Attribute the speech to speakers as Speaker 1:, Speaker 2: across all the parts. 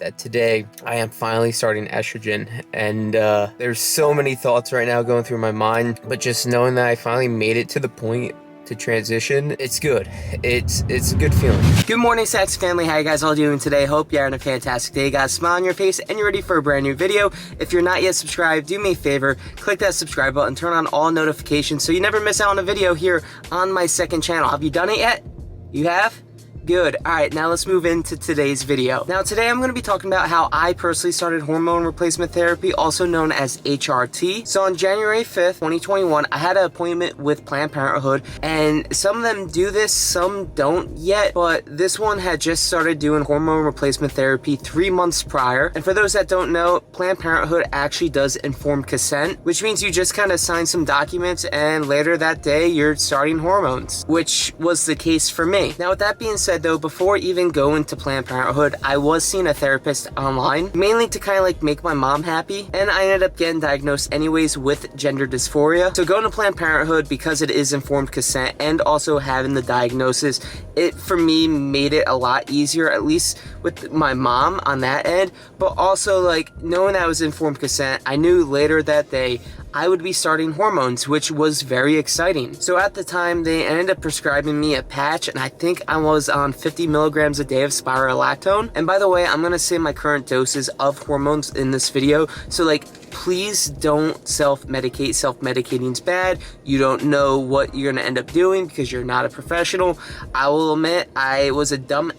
Speaker 1: that today I am finally starting estrogen, and there's so many thoughts right now going through my mind, but just knowing that I finally made it to the point to transition, it's good. It's a good feeling.
Speaker 2: Good morning, Sax family. How you guys all doing today? Hope you're having a fantastic day. Got a smile on your face and you're ready for a brand new video. If you're not yet subscribed, do me a favor, click that subscribe button, turn on all notifications so you never miss out on a video here on my second channel. Have you done it yet? You have? Good. Alright, now let's move into today's video. Now today I'm going to be talking about how I personally started hormone replacement therapy, also known as HRT. So on January 5th, 2021, I had an appointment with Planned Parenthood, and some of them do this, some don't yet, but this one had just started doing hormone replacement therapy 3 months prior. And for those that don't know, Planned Parenthood actually does informed consent, which means you just kind of sign some documents and later that day you're starting hormones, which was the case for me. Now with that being said though, before even going to Planned Parenthood, I was seeing a therapist online, mainly to kind of like make my mom happy, and I ended up getting diagnosed anyways with gender dysphoria. So going to Planned Parenthood, because it is informed consent and also having the diagnosis, it for me made it a lot easier, at least with my mom on that end, but also like knowing that I was informed consent, I knew later that day I would be starting hormones, which was very exciting. So at the time, they ended up prescribing me a patch, and I think I was on 50 milligrams a day of spirolactone. And by the way, I'm gonna say my current doses of hormones in this video, so like, please don't self-medicate. Self-medicating's bad. You don't know what you're gonna end up doing because you're not a professional. I will admit, I was a dumb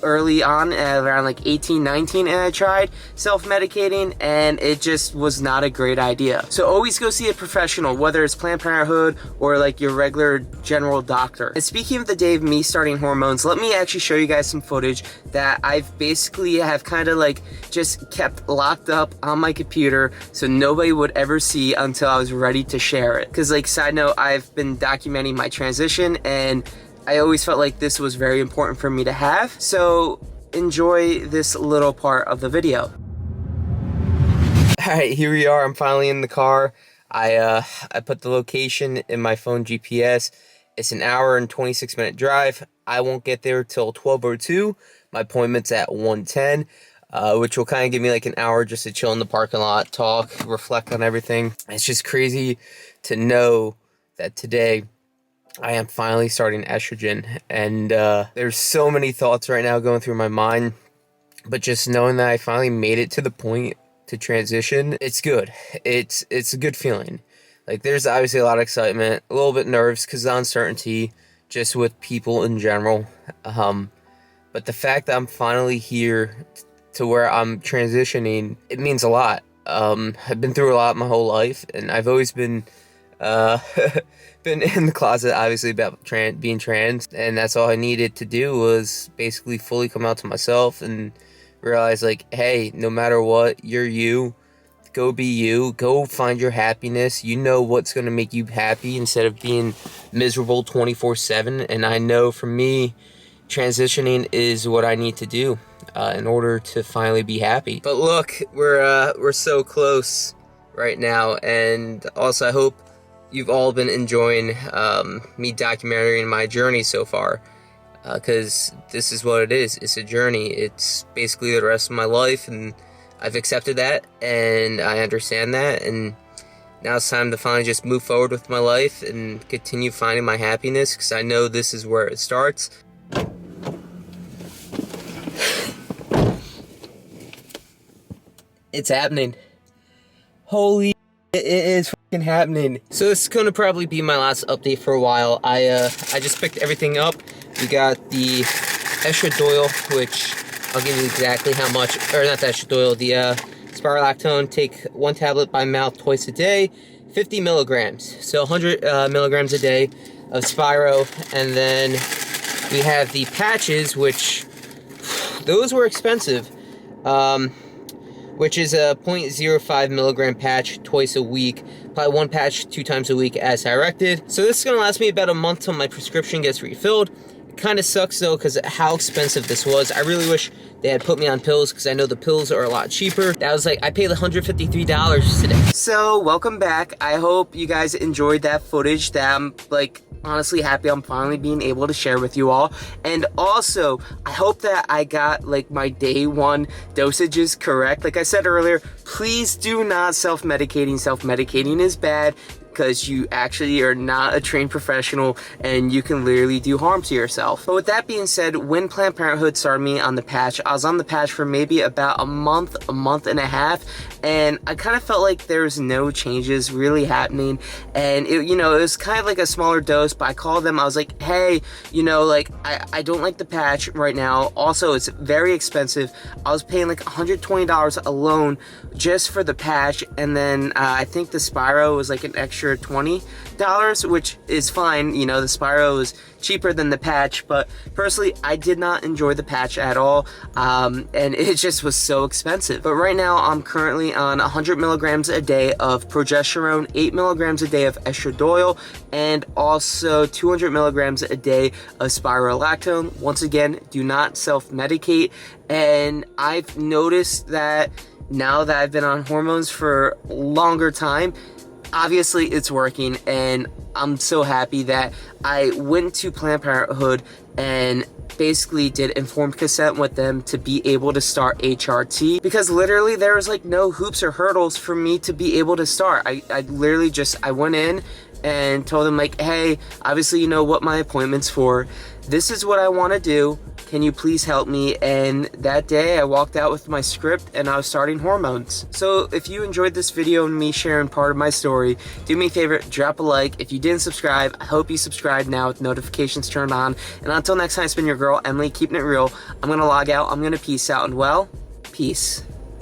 Speaker 2: early on around like 18, 19, and I tried self-medicating and it just was not a great idea. So always go see a professional, whether it's Planned Parenthood or like your regular general doctor. And speaking of the day of me starting hormones, let me actually show you guys some footage that I've basically have kind of like just kept locked up on my computer so nobody would ever see until I was ready to share it. Because like side note, I've been documenting my transition and I always felt like this was very important for me to have, so enjoy this little part of the video.
Speaker 1: Alright, here we are. I'm finally in the car. I put the location in my phone GPS. It's an hour and 26-minute drive. I won't get there till 12:02. My appointment's at 1:10, which will kind of give me like an hour just to chill in the parking lot, talk, reflect on everything. It's just crazy to know that today I am finally starting estrogen, and there's so many thoughts right now going through my mind, but just knowing that I finally made it to the point to transition, it's good. It's a good feeling. Like, there's obviously a lot of excitement, a little bit nerves because of the uncertainty just with people in general, but the fact that I'm finally here to where I'm transitioning, it means a lot. I've been through a lot my whole life, and I've always been been in the closet obviously about being trans, and that's all I needed to do was basically fully come out to myself and realize like, hey, no matter what, you're you. Go be you. Go find your happiness. You know what's going to make you happy instead of being miserable 24/7. And I know for me, transitioning is what I need to do in order to finally be happy. But look, we're so close right now, and also I hope you've all been enjoying me documenting my journey so far, because this is what it is. It's a journey. It's basically the rest of my life, and I've accepted that, and I understand that, and now it's time to finally just move forward with my life and continue finding my happiness, because I know this is where it starts. It's happening. Holy, it is fucking happening. So this is gonna probably be my last update for a while. I just picked everything up. We got the estradiol, which I'll give you exactly how much, or not the estradiol, the spirolactone. Take 1 tablet by mouth twice a day, 50 milligrams. So 100 milligrams a day of Spiro. And then we have the patches, which those were expensive. Which is a 0.05 milligram patch twice a week. Probably 1 patch 2 times a week as directed. So this is gonna last me about a month till my prescription gets refilled. It kind of sucks though because how expensive this was. I really wish they had put me on pills because I know the pills are a lot cheaper. That was like, I paid $153 today. So welcome back. I hope you guys enjoyed that footage that I'm like
Speaker 2: honestly happy I'm finally being able to share with you all. And also, I hope that I got like my day one dosages correct. Like I said earlier, please do not self-medicating. Self-medicating is bad, because you actually are not a trained professional and you can literally do harm to yourself. But with that being said, when Planned Parenthood started me on the patch, I was on the patch for maybe about a month and a half, and I kind of felt like there was no changes really happening. And it, you know, it was kind of like a smaller dose, but I called them, I was like, hey, you know, like I don't like the patch right now. Also, it's very expensive. I was paying like $120 alone just for the patch, and then I think the Spiro was like an extra $20, which is fine. You know, the Spiro is cheaper than the patch, but personally, I did not enjoy the patch at all, and it just was so expensive. But right now, I'm currently on 100 milligrams a day of progesterone, 8 milligrams a day of estradiol, and also 200 milligrams a day of spirolactone. Once again, do not self-medicate. And I've noticed that now that I've been on hormones for a longer time, obviously it's working, and I'm so happy that I went to Planned Parenthood and basically did informed consent with them to be able to start HRT, because literally there was like no hoops or hurdles for me to be able to start. I literally just, I went in and told them like, hey, obviously you know what my appointment's for. This is what I want to do. Can you please help me? And that day I walked out with my script and I was starting hormones. So if you enjoyed this video and me sharing part of my story, do me a favor, drop a like. If you didn't subscribe, I hope you subscribe now with notifications turned on. And until next time, it's been your girl, Emily, keeping it real. I'm going to log out. I'm going to peace out, and well, peace.